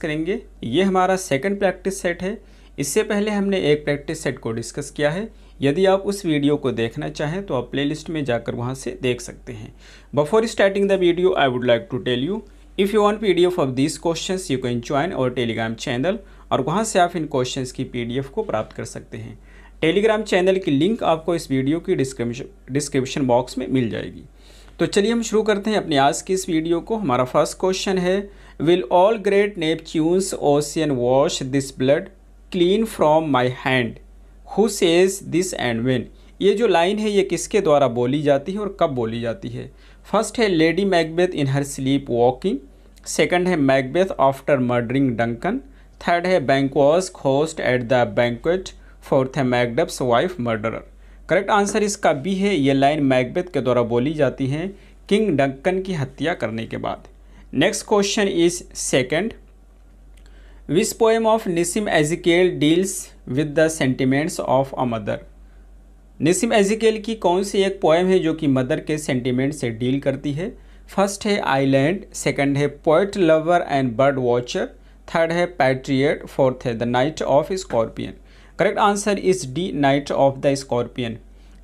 करेंगे। ये हमारा सेकंड प्रैक्टिस सेट है। इससे पहले हमने एक प्रैक्टिस सेट को डिस्कस किया है। यदि आप उस वीडियो को देखना चाहें तो आप प्लेलिस्ट में जाकर वहां से देख सकते हैं। Before starting the video I would like to tell you, if you want PDF of these questions you can join our Telegram channel, और वहां से आप इन क्वेश्चंस की पीडीएफ को प्राप्त कर सकते हैं। टेलीग्राम चैनल की लिंक आपको इस वीडियो की डिस्क्रिप्शन बॉक्स में मिल जाएगी। तो चलिए हम शुरू करते हैं अपनी आज की इस वीडियो को। हमारा फर्स्ट क्वेश्चन है, will all great Neptune's ocean wash this blood clean from my hand, who says this and when. ये जो लाइन है ये किसके द्वारा बोली जाती है और कब बोली जाती है? फर्स्ट है Lady Macbeth in her sleep walking, second है Macbeth after murdering Duncan, third है Banquo's ghost at the banquet, fourth है Macduff's wife murderer. Correct answer इसका बी है। ये लाइन मैकबेथ के द्वारा बोली जाती है किंग डंकन की हत्या करने के बाद। Next question is second, which poem of Nissim Ezekiel deals with the sentiments of a mother. Nissim Ezekiel की कौन सी एक पोएम है जो कि मदर के सेंटिमेंट से डील करती है? फर्स्ट है आइलैंड, सेकंड है poet lover and bird watcher, third है पैट्रियट, फोर्थ है the night of scorpion. Correct answer is D, night of the scorpion.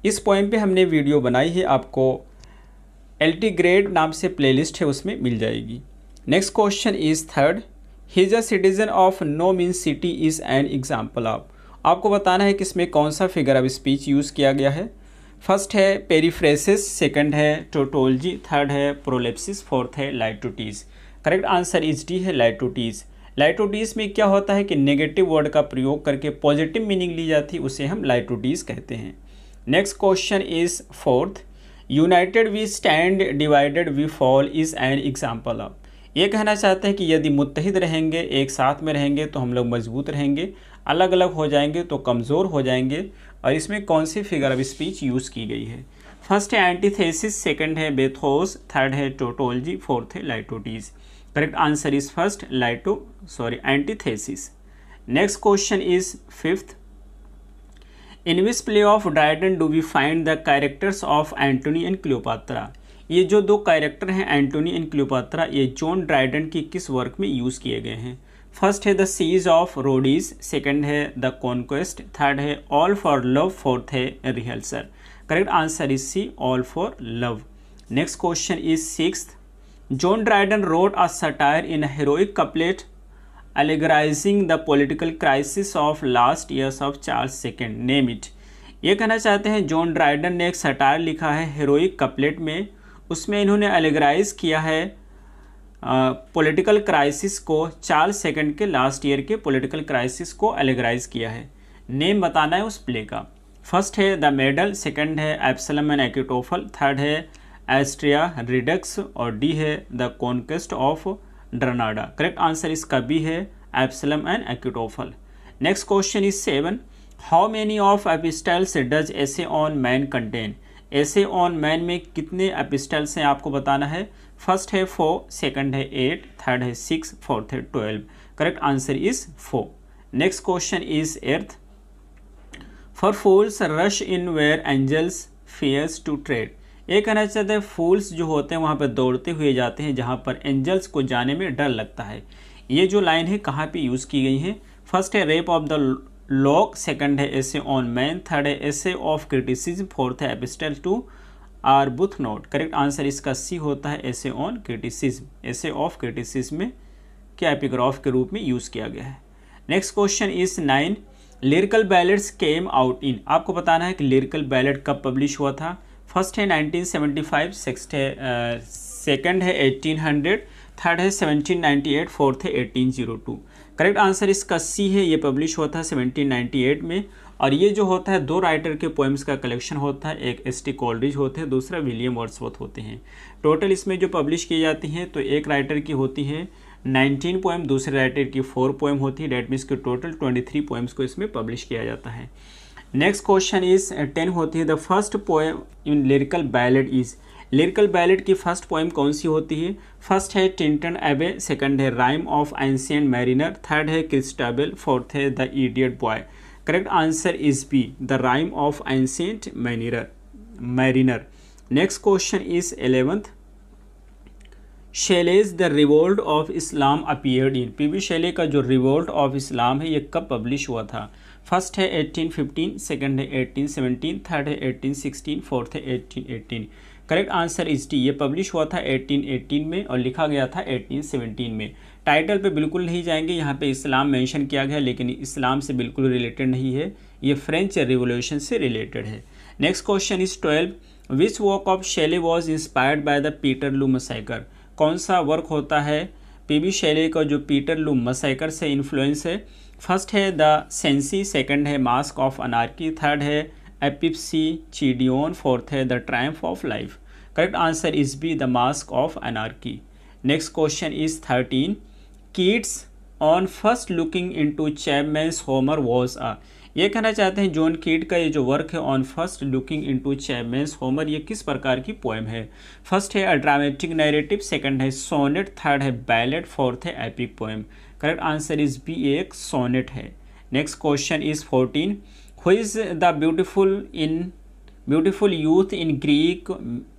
इस पोएम पे हमने वीडियो बनाई है, आपको एलटी ग्रेड नाम से प्लेलिस्ट है उसमें मिल जाएगी। Next question is third, he is a citizen of no means city is an example of. आपको बताना है कि इसमें कौन सा फिगर ऑफ स्पीच यूज़ किया गया है। फर्स्ट है पेरीफ्रेसिस, सेकंड है टोटोलॉजी, थर्ड है प्रोलेप्सिस, फोर्थ है litotes. Correct answer is D है लाइटोटीज। लाइटोटीज में क्या होता है कि नेगेटिव वर्ड का प्रयोग करके पॉजिटिव मीनिंग ली जाती है, उसे हम लाइटोटीज कहते हैं। Next question is fourth, united we stand divided we fall is an example of. ये कहना चाहते हैं कि यदि मुत्तहिद रहेंगे, एक साथ में रहेंगे तो हम लोग मजबूत रहेंगे, अलग अलग हो जाएंगे तो कमज़ोर हो जाएंगे। और इसमें कौन सी फिगर ऑफ स्पीच यूज़ की गई है? फर्स्ट है एंटीथेसिस, सेकंड है बेथोस, थर्ड है टोटोलॉजी, फोर्थ है litotes. Correct answer is first antithesis. Next question is fifth, in which play of Dryden do we find the characters of Antony and Cleopatra. ये जो दो character हैं Antony and Cleopatra, ये John Dryden की किस work में use किए गए हैं? फर्स्ट है the siege of Rhodes, second है द कॉन्क्वेस्ट, थर्ड है ऑल फॉर लव, फोर्थ है rehearsal. Correct answer is C, all for love. Next question is sixth, John Dryden wrote a satire in a heroic couplet allegorizing the political crisis of last years of Charles II, name it. ये कहना चाहते हैं John Dryden ने एक satire लिखा है heroic couplet में, उसमें इन्होंने एलेगराइज किया है पॉलिटिकल क्राइसिस को, चार्ल्स सेकंड के लास्ट ईयर के पॉलिटिकल क्राइसिस को एलेगराइज किया है। नेम बताना है उस प्ले का। फर्स्ट है द मेडल, सेकंड है एब्सलम एंड एक्यूटोफल, थर्ड है एस्ट्रिया रिडक्स, और डी है the conquest of Granada. Correct answer इसका बी है Absalom and Achitophel. Next question is seven, how many of epistles does essay on man contain. Essay on man में कितने epistles हैं आपको बताना है। फर्स्ट है 4, सेकंड है 8, थर्ड है 6, फोर्थ है 12। Correct answer is 4। Next question is eighth, for fools rush in where angels fears to tread. ये कहना चाहते हैं फूल्स जो होते हैं वहाँ पर दौड़ते हुए जाते हैं जहाँ पर एंजल्स को जाने में डर लगता है। ये जो लाइन है कहाँ पे यूज़ की गई है? फर्स्ट है rape of the lock, second है एसे ऑन मैन, थर्ड है एसे ऑफ क्रिटिसिज्म, फोर्थ है एपिस्टल टू आर्बुथनोट। करेक्ट आंसर इसका सी होता है essay on criticism. Essay of criticism में क्या एपिग्राफ के रूप में यूज़ किया गया है। Next question is 9, lyrical ballads came out in. आपको बताना है कि लिरिकल बैलेड कब पब्लिश हुआ था। फर्स्ट है 1975, सेकंड है 1800, थर्ड है 1798, फोर्थ है 1802। करेक्ट आंसर इसका सी है, ये पब्लिश हुआ था 1798 में। और ये जो होता है दो राइटर के पोएम्स का कलेक्शन होता है, एक एस टी कोलरिज होते हैं, दूसरा विलियम वर्ड्सवर्थ होते हैं। टोटल इसमें जो पब्लिश की जाती हैं तो एक राइटर की होती है 19 पोएम, दूसरे राइटर की 4 पोएम होती है। डेट मीन्स कि टोटल 23 पोएम्स को इसमें पब्लिश किया जाता है। नेक्स्ट क्वेश्चन इज 10 होती है, the first poem in lyrical ballad is. Lyrical ballad की फर्स्ट पोएम कौन सी होती है? फर्स्ट है टिंटन एबे, सेकंड है rime of ancient mariner, third है क्रिस्टाबेल, फोर्थ है the idiot boy. Correct answer is B, the rime of ancient mariner. Next question is 11th, Shelley's the revolt of Islam appeared in, P B Shelley का जो revolt of इस्लाम है ये कब publish हुआ था? First है 1815, second है 1817, third है 1816, फोर्थ है 1818। करेक्ट आंसर इज डी, ये पब्लिश हुआ था 1818 में और लिखा गया था 1817 में। टाइटल पे बिल्कुल नहीं जाएंगे, यहाँ पे इस्लाम मेंशन किया गया लेकिन इस्लाम से बिल्कुल रिलेटेड नहीं है, ये फ्रेंच रिवोल्यूशन से रिलेटेड है। Next question is 12, which work of Shelley was inspired by the Peterloo massacre, कौन सा वर्क होता है पी बी शेले का जो पीटरलू मैसेकर से इन्फ्लुएंस है? फर्स्ट है द सेंसी, सेकंड है मास्क ऑफ अनार्की, थर्ड है एपिप्सी चीडियोन, फोर्थ है the triumph of life. Correct answer is B the mask of anarchy. Next question is 13, Keats on first looking into Chapman's Homer was a, ये कहना चाहते हैं John कीट का ये जो वर्क है on first looking into Chapman's Homer, ये किस प्रकार की पोएम है? फर्स्ट है अ ड्रामेटिक नैरेटिव, सेकंड है सोनेट, थर्ड है बैलेट, फोर्थ है epic poem. Correct answer is B, एक सोनेट है। Next question is 14, who is the beautiful youth in Greek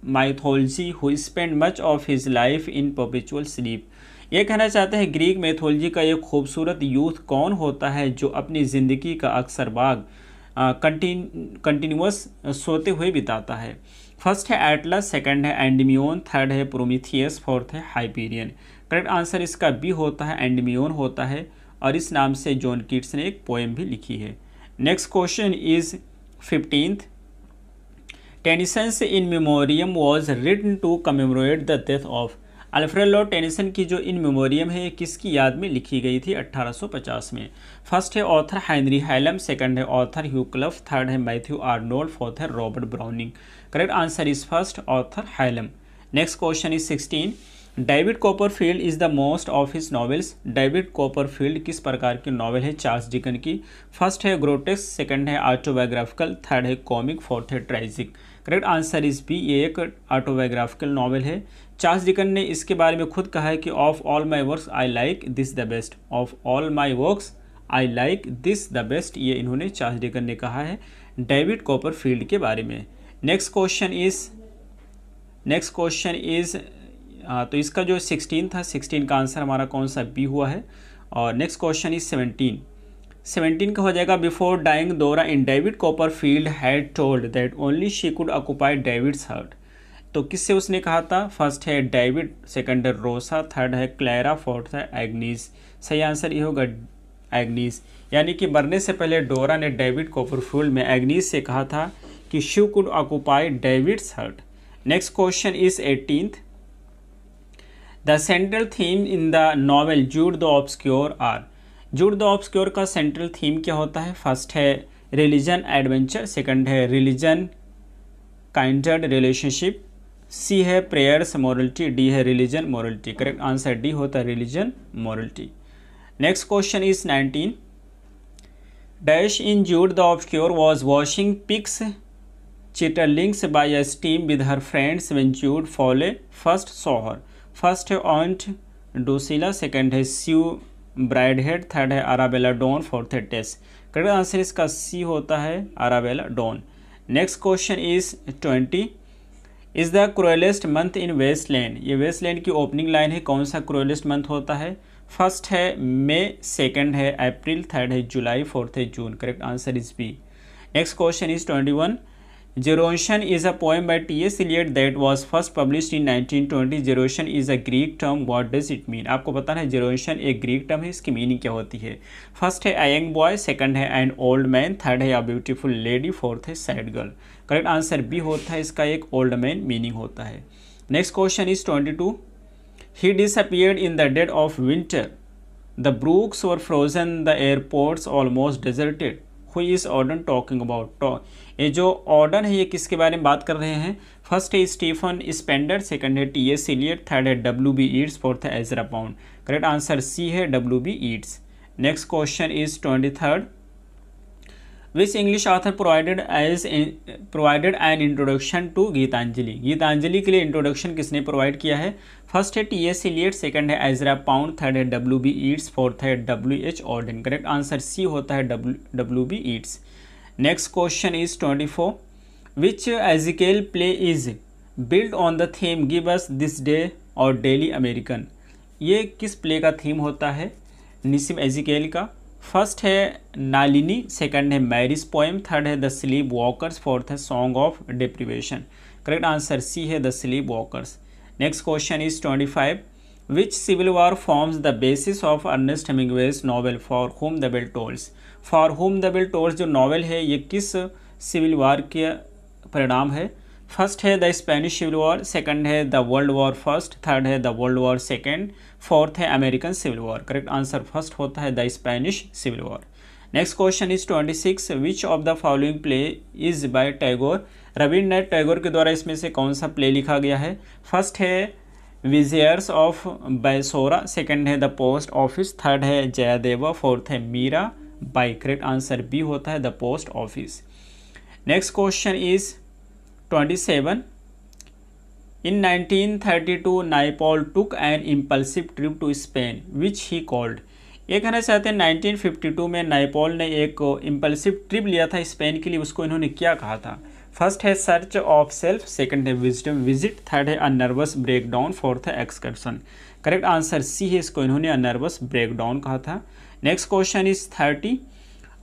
mythology who spend much of his life in perpetual sleep, ये कहना चाहते हैं Greek mythology का एक खूबसूरत यूथ कौन होता है जो अपनी ज़िंदगी का अक्सर भाग कंटिन्यूअस सोते हुए बिताता है? फर्स्ट है एटलस, सेकंड है एंडमियोन, थर्ड है प्रोमीथियस, फोर्थ है हाइपीरियन। करेक्ट आंसर इसका बी होता है, एंडमियोन होता है और इस नाम से जॉन कीट्स ने एक पोएम भी लिखी है। Next question is 15th, Tennyson's in memoriam was written to commemorate the death of, Alfred Lord Tennyson की जो इन मेमोरियम है ये किसकी याद में लिखी गई थी 1850 में? फर्स्ट है ऑथर हेनरी हैलम, सेकंड है ऑथर ह्यू क्लफ, थर्ड है मैथ्यू आर्नोल्ड, फोर्थ है Robert Browning. Correct answer is first, author Hallam. Next question is 16, David Copperfield is the most of his novels, David Copperfield किस प्रकार की novel है Charles Dicken की? First है grotesque, second है autobiographical, third है comic, fourth है tragic. Correct answer is B, ये एक ऑटोबायोग्राफिकल नॉवेल है। चार्ल्स डिकन ने इसके बारे में खुद कहा है कि of all my works I like this the best, of all my works I like this the best, ये इन्होंने चार्ल्स डिकन ने कहा है डेविड कॉपरफील्ड के बारे में। नेक्स्ट क्वेश्चन इज तो इसका जो 16 था 16 का आंसर हमारा कौन सा बी हुआ है। और नेक्स्ट क्वेश्चन इज 17 का हो जाएगा, before dying Dora in David Copperfield had told that only she could occupy David's heart, तो किससे उसने कहा था? फर्स्ट है डेविड, सेकंड है रोसा, थर्ड है क्लैरा, फोर्थ है एग्नीस। सही आंसर ये होगा एग्नीस, यानी कि मरने से पहले डोरा ने डेविड कॉपरफील्ड में एग्नीस से कहा था कि she could occupy David's heart. Next question is 18th, the central theme in the novel Jude the obscure are, Jude the obscure का सेंट्रल थीम क्या होता है? फर्स्ट है रिलीजन एडवेंचर, सेकंड है रिलीजन काइंडर्ड रिलेशनशिप, सी है prayers morality, D है religion morality. Correct answer D होता है religion morality. Next question is 19, dash in Jude the obscure was washing pigs chitterlings bye a stream with her friends when Jude Fawley first saw her. First है aunt डोसिला, second है स्यू ब्राइडहेड, third है Arabella don, fourth है टेस। Correct answer इसका C होता है Arabella Donn. Next question is 20, is the cruellest month in wasteland, ये wasteland की opening line है, कौन सा क्रूएलेस्ट मंथ होता है? फर्स्ट है मई, सेकंड है अप्रैल, थर्ड है जुलाई, फोर्थ है June. Correct answer is B. Next question is 21, Gerontion is a poem by T S. Eliot that was first published in 1920। Gerontion is a Greek term, what does it mean? आपको पता है जेरोशन एक Greek term है, इसकी meaning क्या होती है? First है अ यंग बॉय, सेकंड है एन ओल्ड मैन, थर्ड है अ ब्यूटीफुल लेडी, फोर्थ है sad girl. Correct answer B होता है, इसका एक ओल्ड मैन मीनिंग होता है। Next question is 22, he disappeared in the dead of winter, the brooks were frozen, the airports almost deserted, who is Auden talking about? ये जो Orton है ये किसके बारे में बात कर रहे हैं? फर्स्ट है स्टीफन स्पेंडर, सेकंड है टी.एस. इलियट, थर्ड है डब्ल्यू.बी. ईट्स, फोर्थ है Ezra Pound. Correct answer C है W B. Yeats. Next question is 23rd, which English author provided an introduction to Gitanjali, Gitanjali के लिए इंट्रोडक्शन किसने प्रोवाइड किया है? फर्स्ट है टी.एस. इलियट, सेकंड है एजरा पाउंड, थर्ड है डब्ल्यू.बी. ईट्स, फोर्थ है W H. Auden. Correct answer C होता है W B. Yeats. Next question is 24, which Ezekiel play is build on the theme give us this day और daily American, ये किस play का theme होता है? निसिम एजिकेल का। फर्स्ट है नालिनी, सेकंड है मैरिज पोएम, थर्ड है द स्लीप वॉकर्स, फोर्थ है song of deprivation. Correct answer C है the sleep walkers. Next question is 25, which civil war forms the basis of Ernest Hemingway's novel for whom the bell tolls. For whom the bell tolls जो novel है ये किस civil war के परिणाम है? First है the Spanish civil war, second है the world war first, third है the world war second, fourth है American civil war. Correct answer first होता है the Spanish civil war. Next question is 26, which of the following play is by Tagore. Rabindranath Tagore के द्वारा इसमें से कौन सा प्ले लिखा गया है? फर्स्ट है विजियर्स ऑफ बैसोरा, सेकंड है द पोस्ट ऑफिस, थर्ड है जयादेवा, फोर्थ है Meera Bai. Correct answer B होता है the post office. Next question is 27, in 1932 Naipaul took an impulsive trip to Spain which he called। ये कहना चाहते हैं 1952 में नाइपॉल ने एक इम्पल्सिव ट्रिप लिया था स्पेन के लिए, उसको इन्होंने क्या कहा था? फर्स्ट है सर्च ऑफ सेल्फ, सेकंड है विजडम विजिट, थर्ड है अ नर्वस ब्रेकडाउन, फोर्थ है एक्सकर्सन। करेक्ट आंसर सी है, इसको इन्होंने अ नर्वस ब्रेकडाउन कहा था। Next question is 30,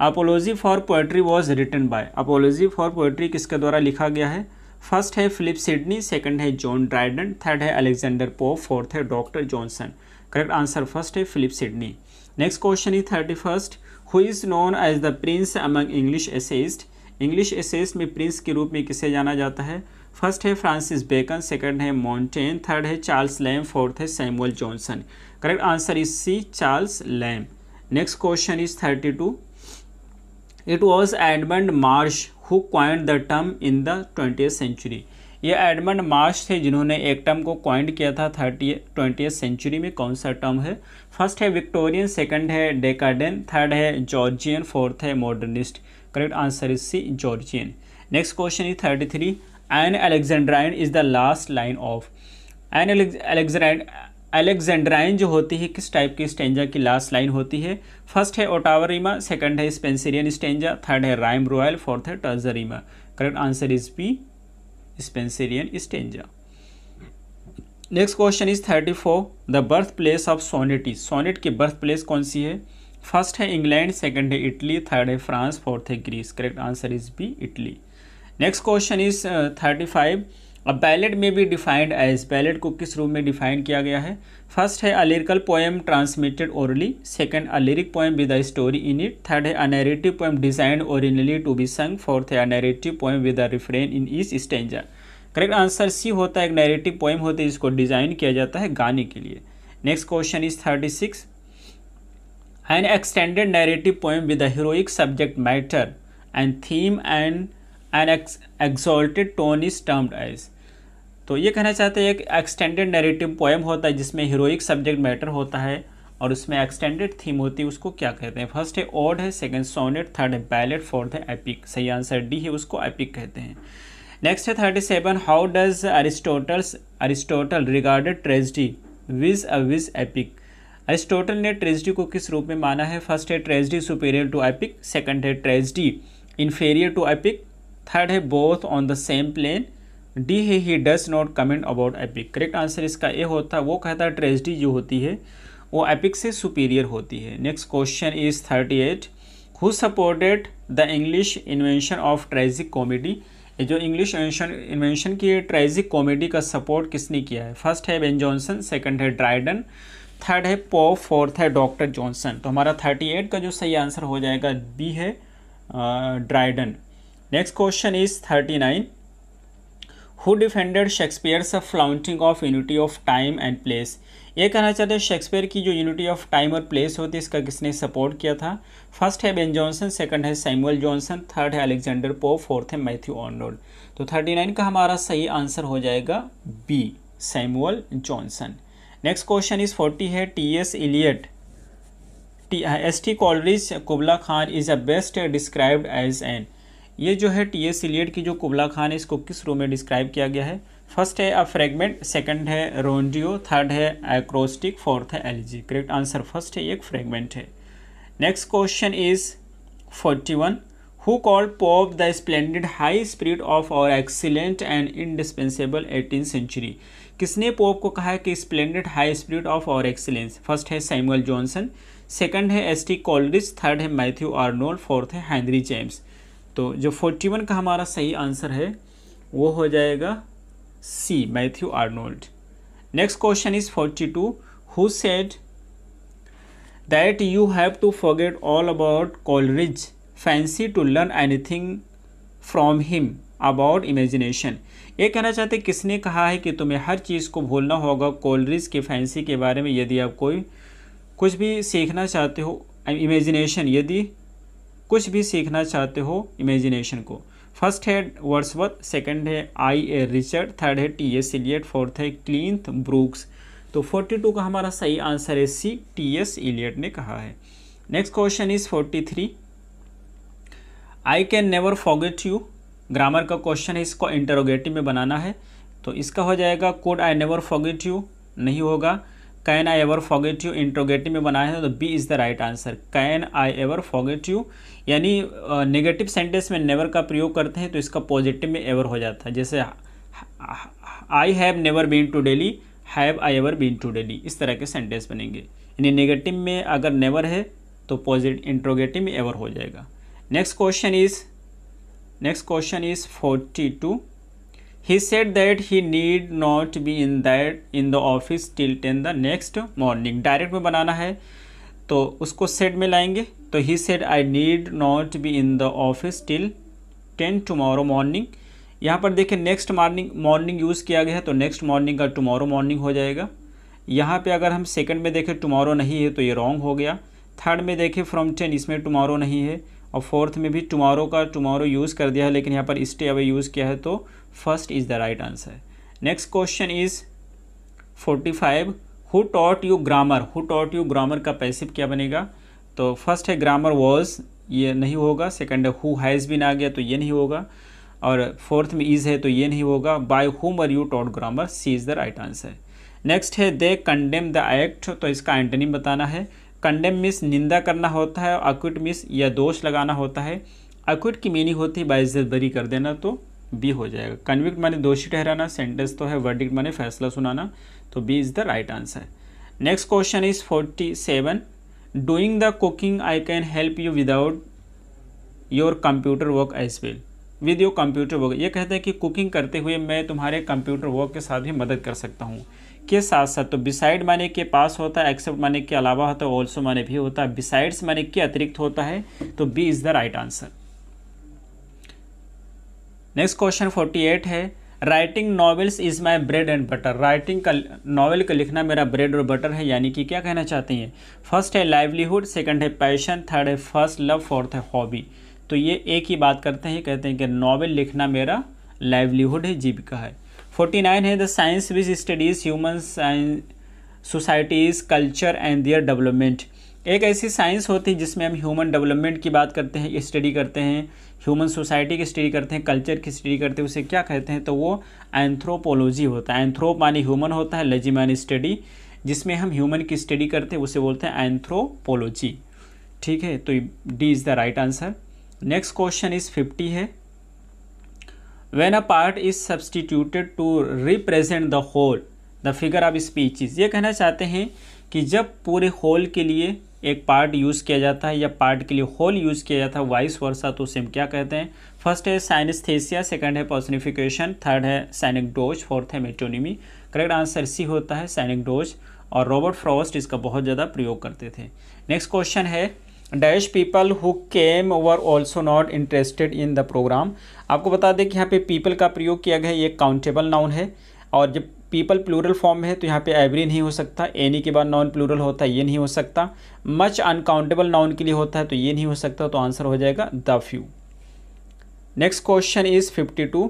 apology for poetry was written by. Apology for poetry किसके द्वारा लिखा गया है? फर्स्ट है फिलिप सिडनी, सेकंड है जॉन ड्राइडन, थर्ड है अलेक्जेंडर पोप, फोर्थ है doctor Johnson. Correct answer first है Philip Sydney. Next question is 31, who is known as the prince among English essayist. English essayist में prince के रूप में किसे जाना जाता है? फर्स्ट है फ्रांसिस बेकन, सेकंड है मॉन्टेन, थर्ड है चार्ल्स लैम, फोर्थ है Samuel Johnson. Correct answer is C, Charles Lamb. Next question is 32, it was Edmund Marsh who coined the term in the 20th century. ये Edmund Marsh थे जिन्होंने एक term को coined किया था 20th century में। कौन सा टर्म है? फर्स्ट है विक्टोरियन, सेकंड है डेकाडेन, थर्ड है जॉर्जियन, फोर्थ है modernist. Correct answer is C, Georgian. Next question is 33, an alexandrine is the last line of. An alexandrine जो होती है किस टाइप की स्टेंजा की लास्ट लाइन होती है? फर्स्ट है ओटावा रीमा, सेकंड है स्पेंसरियन स्टेंजा, थर्ड है राइम रॉयल, फोर्थ है terza rima. Correct answer is B, Spenserian stanza. Next question is 34, the birth place of sonnet is. Sonnet की birth place कौन सी है? फर्स्ट है England, second है Italy, third है France, fourth है Greece. Correct answer is B, Italy. Next question is 35, a ballad may be defined as. Ballad को किस रूप में डिफाइन किया गया है? फर्स्ट है a lyrical poem transmitted orally, second a lyric poem with a story in it, third है a narrative poem designed originally to be sung, fourth है a narrative poem with a refrain in each stanza. Correct answer C होता है, एक narrative poem होती है जिसको design किया जाता है गाने के लिए। Next question is 36, an extended narrative poem with a heroic subject matter and theme and an exalted tone is termed as. तो ये कहना चाहते हैं एक एक्सटेंडेड नैरेटिव पोएम होता है जिसमें हीरोइक सब्जेक्ट मैटर होता है और उसमें एक्सटेंडेड थीम होती है, उसको क्या कहते हैं? फर्स्ट है ओड है, सेकंड सोनेट, थर्ड है बैलेड, फोर्थ है एपिक। सही आंसर डी है, उसको एपिक कहते हैं। नेक्स्ट है 37, how does Aristotle regarded tragedy vis epic. Aristotle ने ट्रेजेडी को किस रूप में माना है? फर्स्ट है tragedy superior to epic, second है tragedy inferior to epic, third है both on the same plane, D है he does not comment about epic. Correct answer इसका ए होता है, वो कहता है ट्रेजेडी जो होती है वो एपिक से सुपीरियर होती है। Next question is 38, who supported the English invention of tragic comedy. ये जो इंग्लिश इन्वेंशन की ट्रेजिक कॉमेडी का सपोर्ट किसने किया है? फर्स्ट है बेन जॉनसन, सेकंड है ड्राइडन, थर्ड है पोप, फोर्थ है डॉक्टर जॉनसन। तो हमारा 38 का जो सही आंसर हो जाएगा बी है, Dryden. Next question is 39, who defended Shakespeare's flaunting of unity of time and place. ये कहना चाहते हैं शेक्सपियर की जो यूनिटी ऑफ टाइम और प्लेस होती है इसका किसने सपोर्ट किया था? फर्स्ट है बेन जॉनसन, सेकंड है सैमुअल जॉनसन, थर्ड है अलेक्जेंडर पोप, फोर्थ है मैथ्यू आर्नोल्ड। तो 39 का हमारा सही आंसर हो जाएगा B, Samuel Johnson. Next question is 40 है, T S. Eliot S T. Coleridge Kubla Khan is a best described as an. ये जो है टी.एस. इलियट की जो कुबला खान है इसको किस रूप में डिस्क्राइब किया गया है? फर्स्ट है अ फ्रेगमेंट, सेकंड है रोंडियो, थर्ड है एक्रोस्टिक, फोर्थ है एलिजी। करेक्ट आंसर फर्स्ट है, एक फ्रेगमेंट है। Next question is 41, who called Pope the splendid high spirit of our excellent and indispensable 18th century. किसने पोप को कहा है कि स्प्लेंडेड हाई स्पिरिट ऑफ और एक्सीलेंस? फर्स्ट है सैमुअल जॉनसन, सेकंड है एस.टी. कोलरिज, थर्ड है मैथ्यू आर्नोल्ड, फोर्थ है हेनरी जेम्स। तो जो 41 का हमारा सही आंसर है वो हो जाएगा C, Matthew Arnold. Next question is 42, who said that you have to forget all about Coleridge, fancy to learn anything from him about imagination? ये कहना चाहते किसने कहा है कि तुम्हें हर चीज़ को भूलना होगा कोलरिज के फैंसी के बारे में यदि आप कुछ भी सीखना चाहते हो, इमेजिनेशन, यदि कुछ भी सीखना चाहते हो इमेजिनेशन को। फर्स्ट है वर्ड्सवर्थ, सेकंड है I.A. रिचर्ड, थर्ड है T.S. इलियट, फोर्थ है क्लिंथ ब्रूक्स। तो 42 का हमारा सही आंसर है सी, T.S. इलियट ने कहा है। Next question is 43, I can never forget you, grammar का क्वेश्चन है, इसको इंटरोगेटिव में बनाना है। तो इसका हो जाएगा could I never forget you, नहीं होगा। Can I ever forget you, interrogative में बनाया है तो B is the right answer, can I ever forget you. यानी नेगेटिव सेंटेंस में नेवर का प्रयोग करते हैं तो इसका पॉजिटिव में एवर हो जाता है। जैसे I have never been to Delhi, have I ever been to Delhi, इस तरह के सेंटेंस बनेंगे। यानी नेगेटिव में अगर नेवर है तो पॉजिटिव इंटरोगेटिव में एवर हो जाएगा। Next question is 42, he said that he need not be in the office till 10 the next morning। Direct में बनाना है तो उसको said में लाएंगे। तो he said I need not be in the office till 10 tomorrow morning। यहाँ पर देखिए नेक्स्ट मॉर्निंग यूज़ किया गया है तो नेक्स्ट मॉर्निंग का टुमारो मॉर्निंग हो जाएगा। यहाँ पे अगर हम सेकंड में देखें टुमारो नहीं है तो ये रॉन्ग हो गया। थर्ड में देखें फ्रॉम 10, इसमें टुमारो नहीं है। और फोर्थ में भी टुमारो यूज़ कर दिया है लेकिन यहाँ पर स्टे अवे यूज़ किया है तो first is the right answer. Next question is 45, who taught you grammar का पैसिव क्या बनेगा? तो फर्स्ट है ग्रामर वॉज, ये नहीं होगा। सेकंड है हु हैज़ बीन आ गया तो ये नहीं होगा। और फोर्थ में इज़ है तो ये नहीं होगा। By whom are you taught grammar, C is the right answer. Next है दे कंडेम द एक्ट, तो इसका एंटोनिम बताना है। कंडेम मीन्स निंदा करना होता है, अक्विट मीन्स या दोष लगाना होता है। अक्विट की मीनिंग होती है बाइज्जत बरी कर देना, तो बी हो जाएगा। कन्विक्ट माने दोषी ठहराना, सेंटेंस तो है। वर्डिक्ट माने फैसला सुनाना, तो B is the right answer. Next question is 47, doing the cooking I can help you without your computer work as well, with your computer work. ये कहते हैं कि कुकिंग करते हुए मैं तुम्हारे कंप्यूटर वर्क के साथ भी मदद कर सकता हूँ, के साथ साथ। तो बिसाइड माने के पास होता है, एक्सेप्ट माने के अलावा होता है, ऑल्सो माने भी होता है, बिसाइड्स माने के अतिरिक्त होता है, तो B is the right answer. Next question 48 है, writing novels is my bread and butter. Writing का नॉवेल का लिखना मेरा ब्रेड और बटर है, यानी कि क्या कहना चाहते हैं? फर्स्ट है लाइवलीहुड, सेकंड है पैशन, थर्ड है फर्स्ट लव, फोर्थ है हॉबी। तो ये एक ही बात करते हैं, कहते हैं कि नॉवेल लिखना मेरा लाइवलीहुड है, जीविका है। 49 है the science which studies human societies culture and their development. एक ऐसी साइंस होती है जिसमें हम ह्यूमन डेवलपमेंट की बात करते हैं, स्टडी करते हैं, ह्यूमन सोसाइटी की स्टडी करते हैं, कल्चर की स्टडी करते हैं, उसे क्या कहते हैं? तो वो एंथ्रोपोलॉजी होता है। एंथ्रोप माने ह्यूमन होता है, लजी माने स्टडी, जिसमें हम ह्यूमन की स्टडी करते हैं उसे बोलते हैं एंथ्रोपोलॉजी। ठीक है, तो D is the right answer. Next question is 50 है, when a part is substituted to represent the whole the figure of speeches. ये कहना चाहते हैं कि जब पूरे होल के लिए एक पार्ट यूज़ किया जाता है या पार्ट के लिए होल यूज़ किया जाता है वाइस वर्सा, तो उसे हम क्या कहते हैं? फर्स्ट है साइनेस्थेसिया, सेकंड है पर्सनिफिकेशन, थर्ड है साइनेक्डोज, फोर्थ है मेटोनिमी। करेक्ट आंसर सी होता है साइनेक्डोज, और रॉबर्ट फ्रॉस्ट इसका बहुत ज़्यादा प्रयोग करते थे। नेक्स्ट क्वेश्चन है, dash people who came were also not interested in the program. आपको बता दें कि यहाँ पे पीपल का प्रयोग किया गया है, ये काउंटेबल नाउन है, और जब पीपल प्लूरल फॉर्म में है तो यहाँ पे एवरी नहीं हो सकता, एनी के बाद नॉन प्लूरल होता है, ये नहीं हो सकता। मच अनकाउंटेबल नाउन के लिए होता है तो ये नहीं हो सकता, तो आंसर हो जाएगा the few. Next question is 52,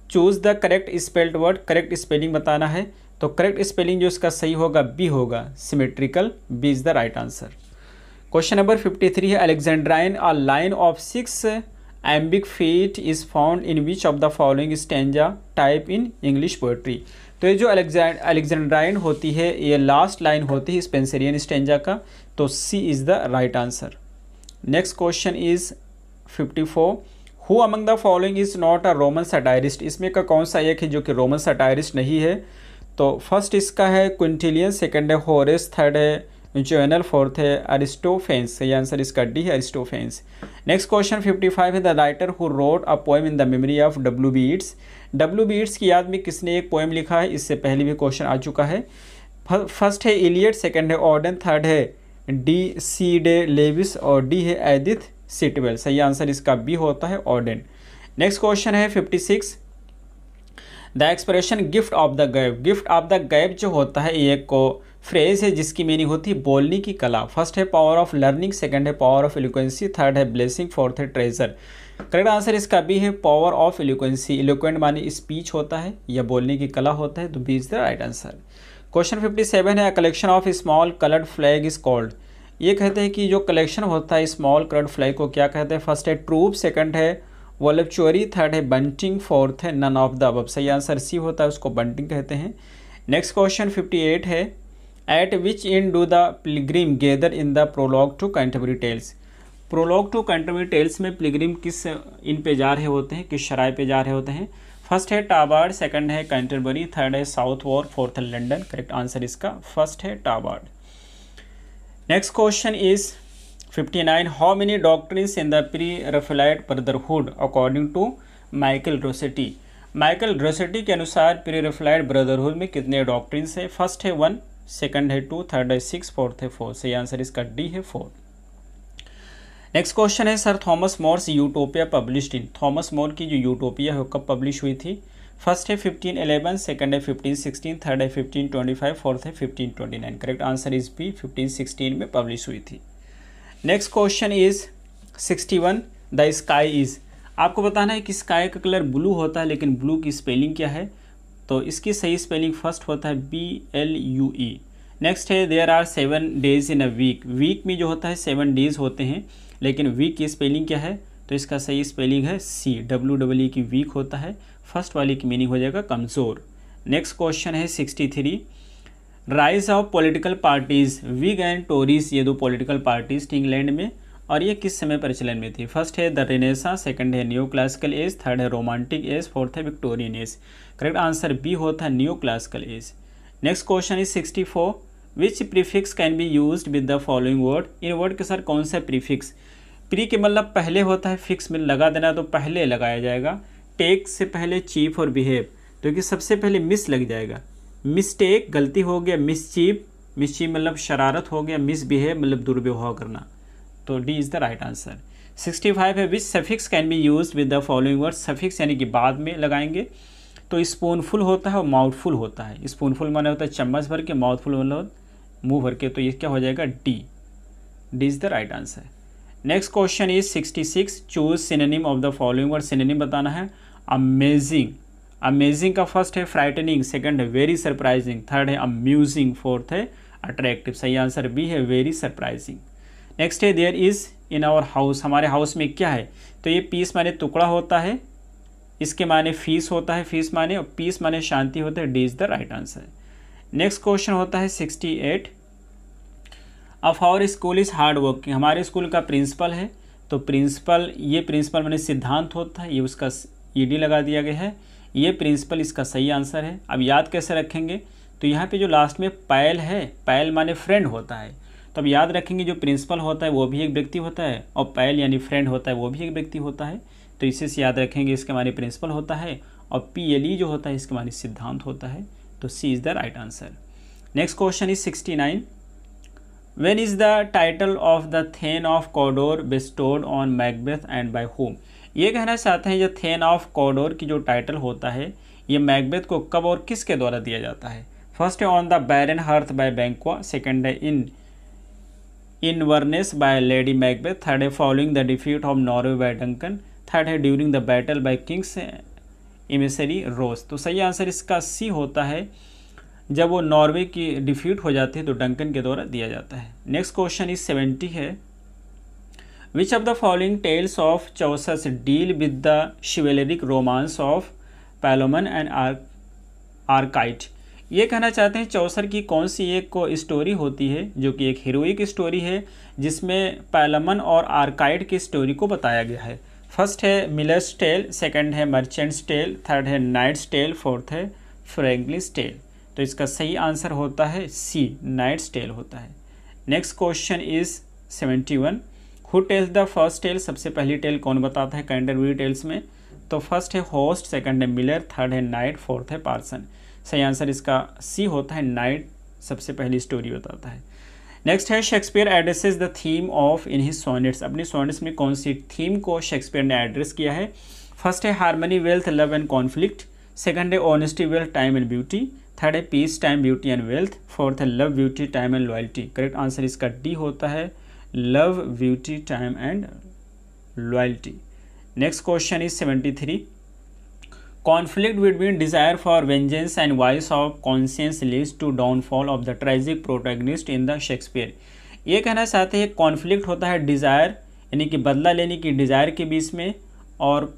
choose the correct spelled word. Correct spelling बताना है, तो करेक्ट स्पेलिंग जो इसका सही होगा बी होगा, symmetrical, B is the right answer. Question number 53 है, alexandrine a line of 6 iambic feet is found in which of the following stanza type in English poetry. तो ये जो अलेक्जेंड्राइन होती है ये लास्ट लाइन होती है स्पेंसरियन स्टैंजा का, तो C is the right answer. Next question is 54, who among the following is not a Roman satirist. इसमें का कौन सा एक है जो कि रोमन सटायरिस्ट नहीं है? तो फर्स्ट इसका है क्विंटिलियन, सेकंड है होरेस, थर्ड है जोएनल, फोर्थ है अरिस्टोफेंस। ये आंसर इसका डी है, अरिस्टोफेंस। नेक्स्ट क्वेश्चन 55 है, the writer who wrote a poem in the memory of W B Yeats. W B Yeats की याद में किसने एक पोएम लिखा है? इससे पहले भी क्वेश्चन आ चुका है। फर्स्ट है इलियट, सेकंड है ऑर्डन, थर्ड है डी सी डे लेविस और डी है एडिथ सिटवेल। सही आंसर इसका बी होता है, ऑर्डन। नेक्स्ट क्वेश्चन है 56, the expression gift of the गैब। गिफ्ट ऑफ द गैब जो होता है ये एक को फ्रेज है जिसकी मीनिंग होती है बोलने की कला। फर्स्ट है पावर ऑफ लर्निंग, सेकंड है पावर ऑफ इलोक्वेंसी, थर्ड है ब्लेसिंग, फोर्थ है ट्रेजर। करेक्ट आंसर इसका बी है, पावर ऑफ इलोक्वेंसी। इलोक्वेंट माने स्पीच होता है या बोलने की कला होता है, तो बी is the right answer. Question 57 है, a collection of small coloured flag is called. ये कहते हैं कि जो कलेक्शन होता है स्मॉल कलर्ड फ्लैग को क्या कहते हैं? फर्स्ट है ट्रूप, सेकंड है वॉलपचोरी, थर्ड है बंटिंग, फोर्थ है नन ऑफ द अबव। सही आंसर सी होता है, उसको बंटिंग कहते हैं। नेक्स्ट क्वेश्चन 58 है, at which inn do the pilgrim gather in the prologue to Canterbury Tales. Prologue to Canterbury Tales में पिलग्रिम किस इन पे जा रहे होते हैं, किस शराय पे जा रहे होते हैं? फर्स्ट है टाबार्ड, सेकंड है कैंटरबरी, थर्ड है साउथ वॉर, फोर्थ है लंदन। करेक्ट आंसर इसका फर्स्ट है Tabard. Next question is 59, how many doctrines in the pre Raphaelite brotherhood according to Michael Rossetti. Michael Rossetti के अनुसार प्री रफेलाइट ब्रदरहुड में कितने doctrines है? First है 1, सेकंड है 2, थर्ड है 6, फोर्थ है 4। सही आंसर इसका डी है, 4। नेक्स्ट क्वेश्चन है, sir Thomas More's Utopia published in. Thomas More की जो यूटोपिया है कब पब्लिश हुई थी? फर्स्ट है 1511, सेकंड है 1516, थर्ड है 1525, फोर्थ है 1529। करेक्ट आंसर इज बी, 1516 में पब्लिश हुई थी। Next question is 61, the sky is. आपको बताना है कि स्काई का कलर ब्लू होता है, लेकिन ब्लू की स्पेलिंग क्या है? तो इसकी सही स्पेलिंग फर्स्ट होता है BLUE। नेक्स्ट है, there are 7 days in a week. Week में जो होता है 7 डेज होते हैं, लेकिन वीक की स्पेलिंग क्या है? तो इसका सही स्पेलिंग है C, WEE की वीक होता है। फर्स्ट वाली की मीनिंग हो जाएगा कमज़ोर। नेक्स्ट क्वेश्चन है 63, rise of political parties Whig and Tories. ये दो पॉलिटिकल पार्टीज थी इंग्लैंड में, और ये किस समय प्रचलन में थी? फर्स्ट है द रेनेसां, सेकंड है न्यू क्लासिकल एज, थर्ड है रोमांटिक एज, फोर्थ है Victorian age. Correct answer B होता है new classical age. Next question is 64, which prefix can be used with the following word. इन word के साथ कौन सा प्रीफिक्स? प्री के मतलब पहले होता है, फिक्स में लगा देना तो पहले लगाया जाएगा। टेक से पहले चीफ और बिहेव, तो कि सबसे पहले मिस लग जाएगा। मिस्टेक गलती हो गया, मिसचीफ, मिसचीफ मतलब शरारत हो गया, मिसबिहेव मतलब दुर्व्यवहार करना, तो D is the right answer. 65 है, which suffix can be used with the following word. Suffix यानी कि बाद में लगाएंगे, तो स्पूनफुल होता है और माउथफुल होता है। स्पूनफुल माने होता है चम्मच भर के, माउथफुल मतलब मुंह भर के, तो ये क्या हो जाएगा? D is the right answer. Next question is 66, choose synonym of the following word. Synonym बताना है। अमेजिंग, अमेजिंग का फर्स्ट है फ्राइटनिंग, सेकंड है वेरी सरप्राइजिंग, थर्ड है अम्यूजिंग, फोर्थ है अट्रैक्टिव। सही आंसर बी है, वेरी सरप्राइजिंग। नेक्स्ट है, there is in our house. हमारे हाउस में क्या है? तो ये पीस माने टुकड़ा होता है, इसके माने फीस होता है, फीस माने, और पीस माने शांति होता है। D is the right answer. Next question होता है 68, of our school is hard working. हमारे स्कूल का प्रिंसिपल है, तो प्रिंसिपल, ये प्रिंसिपल माने सिद्धांत होता है, ये उसका ED लगा दिया गया है। ये प्रिंसिपल इसका सही आंसर है। अब याद कैसे रखेंगे? तो यहाँ पे जो लास्ट में पैल है, पैल माने फ्रेंड होता है, तो अब याद रखेंगे जो प्रिंसिपल होता है वो भी एक व्यक्ति होता है, और पैल यानी फ्रेंड होता है वो भी एक व्यक्ति होता है, तो इसे से याद रखेंगे इसके माने प्रिंसिपल होता है, और PLE जो होता है इसके माने सिद्धांत होता है, तो C is the right answer. Next question is 69, when is the title of the thane of Cawdor bestowed on Macbeth and by whom. ये कहना चाहते हैं जो थेन ऑफ कॉडोर की जो टाइटल होता है ये मैकबेथ को कब और किसके द्वारा दिया जाता है? फर्स्ट है on the barren heath by Banquo, second है in Inverness by lady Macbeth, third है following the defeat of Norway by Duncan, third है during the battle by king's emissary Ross. तो सही आंसर इसका C होता है, जब वो नॉर्वे की डिफीट हो जाती है तो डंकन के द्वारा दिया जाता है। नेक्स्ट क्वेश्चन इज 70 है, which of the following tales of चौसस deal with the chivalric romance of Palamon and Arcite. ये कहना चाहते हैं चौसर की कौन सी एक को स्टोरी होती है जो कि एक हीरोइक स्टोरी है जिसमें पैलोमन और आर्काइट की स्टोरी को बताया गया है। फर्स्ट है मिलर्स टेल, सेकंड है मर्चेंट्स टेल, थर्ड है नाइट्स टेल, फोर्थ है फ्रैंकलिन्स टेल। तो इसका सही आंसर होता है सी, नाइट्स टेल होता है। Next question is 71, who tells the first tale, सबसे पहली टेल कौन बताता है कैंटरबरी टेल्स में? तो फर्स्ट है होस्ट, सेकंड है मिलर, थर्ड है नाइट, फोर्थ है पार्सन। सही आंसर इसका सी होता है, नाइट सबसे पहली स्टोरी बताता है। नेक्स्ट है Shakespeare addresses the theme of in his sonnets, अपनी सोनेट्स में कौन सी थीम को शेक्सपियर ने एड्रेस किया है? फर्स्ट है harmony, wealth, love and conflict, second है honesty, wealth, time and beauty, third है peace, time, beauty and wealth, fourth है love, beauty, time and loyalty. Correct answer इसका डी होता है, love, beauty, time and loyalty. Next question is 73, conflict between desire for vengeance and voice of conscience leads to downfall of the tragic protagonist in the Shakespeare. ये कहना चाहते हैं conflict होता है desire यानी कि बदला लेने की डिज़ायर के बीच में, और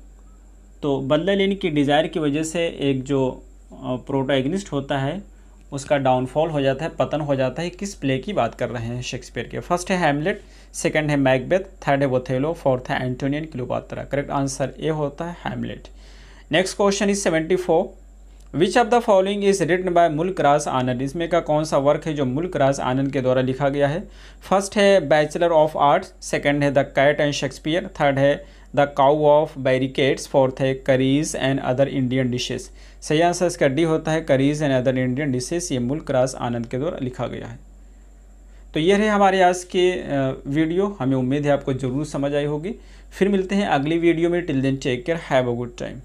तो बदला लेने की डिज़ायर की वजह से एक जो प्रोटैगनिस्ट होता है उसका डाउनफॉल हो जाता है, पतन हो जाता है। किस प्ले की बात कर रहे हैं शेक्सपियर के? फर्स्ट है हैमलेट, सेकंड है मैकबेथ, थर्ड है ओथेलो, फोर्थ है Antony and Cleopatra. Correct answer A होता है Hamlet. Next question is 74, which of the following is written by Mulk Raj आनंद, इसमें का कौन सा वर्क है जो मुल्क राज आनंद के द्वारा लिखा गया है? फर्स्ट है बैचलर ऑफ आर्ट्स, सेकंड है the cat and Shakespeare, third है the cow of barricades, fourth है curries and other Indian dishes. सही आंसर इसका डी होता है, curries and other Indian dishes, ये मुल्क राज आनंद के द्वारा लिखा गया है। तो ये है हमारे आज के वीडियो, हमें उम्मीद है आपको ज़रूर समझ आई होगी। फिर मिलते हैं अगली वीडियो में, till then take care, have a good time.